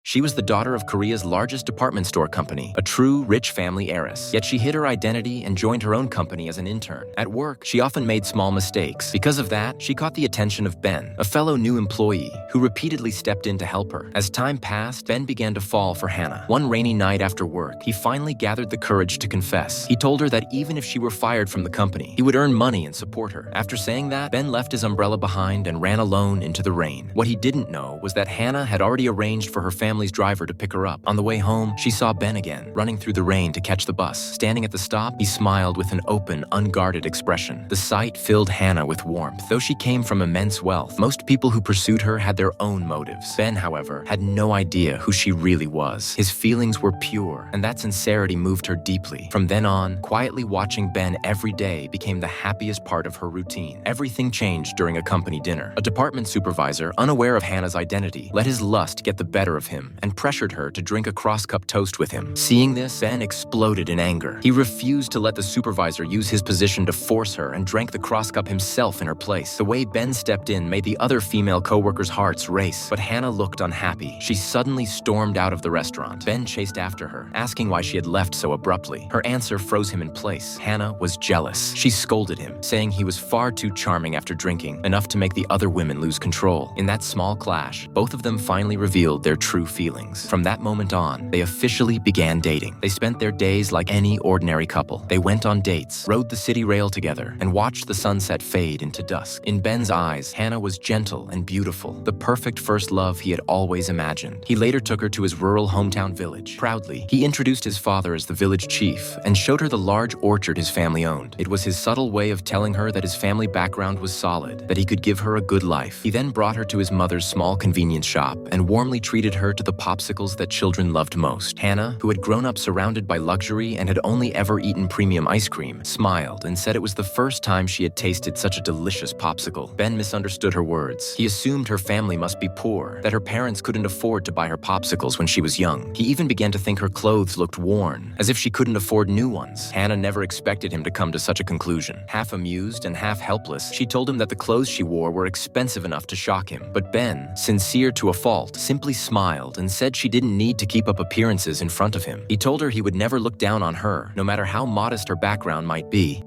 She was the daughter of Korea's largest department store company, a true rich family heiress. Yet she hid her identity and joined her own company as an intern. At work, she often made small mistakes. Because of that, she caught the attention of Ben, a fellow new employee who repeatedly stepped in to help her. As time passed, Ben began to fall for Hannah. One rainy night after work, he finally gathered the courage to confess. He told her that even if she were fired from the company, he would earn money and support her. After saying that, Ben left his umbrella behind and ran alone into the rain. What he didn't know was that Hannah had already arranged for her family's driver to pick her up. On the way home, she saw Ben again, running through the rain to catch the bus. Standing at the stop, he smiled with an open, unguarded expression. The sight filled Hannah with warmth. Though she came from immense wealth, most people who pursued her had their own motives. Ben, however, had no idea who she really was. His feelings were pure, and that sincerity moved her deeply. From then on, quietly watching Ben every day became the happiest part of her routine. Everything changed during a company dinner. A department supervisor, unaware of Hannah's identity, let his lust get the better of him and pressured her to drink a cross-cup toast with him. Seeing this, Ben exploded in anger. He refused to let the supervisor use his position to force her and drank the cross-cup himself in her place. The way Ben stepped in made the other female co-workers' hearts race, but Hannah looked unhappy. She suddenly stormed out of the restaurant. Ben chased after her, asking why she had left so abruptly. Her answer froze him in place. Hannah was jealous. She scolded him, saying he was far too charming after drinking, enough to make the other women lose control. In that small clash, both of them finally revealed their true feelings. From that moment on, they officially began dating. They spent their days like any ordinary couple. They went on dates, rode the city rail together, and watched the sunset fade into dusk. In Ben's eyes, Hannah was gentle and beautiful, the perfect first love he had always imagined. He later took her to his rural hometown village. Proudly, he introduced his father as the village chief and showed her the large orchard his family owned. It was his subtle way of telling her that his family background was solid, that he could give her a good life. He then brought her to his mother's small convenience shop and warmly treated her to the popsicles that children loved most. Hannah, who had grown up surrounded by luxury and had only ever eaten premium ice cream, smiled and said it was the first time she had tasted such a delicious popsicle. Ben misunderstood her words. He assumed her family must be poor, that her parents couldn't afford to buy her popsicles when she was young. He even began to think her clothes looked worn, as if she couldn't afford new ones. Hannah never expected him to come to such a conclusion. Half amused and half helpless, she told him that the clothes she wore were expensive enough to shock him. But Ben, sincere to a fault, simply smiled and said she didn't need to keep up appearances in front of him. He told her he would never look down on her, no matter how modest her background might be.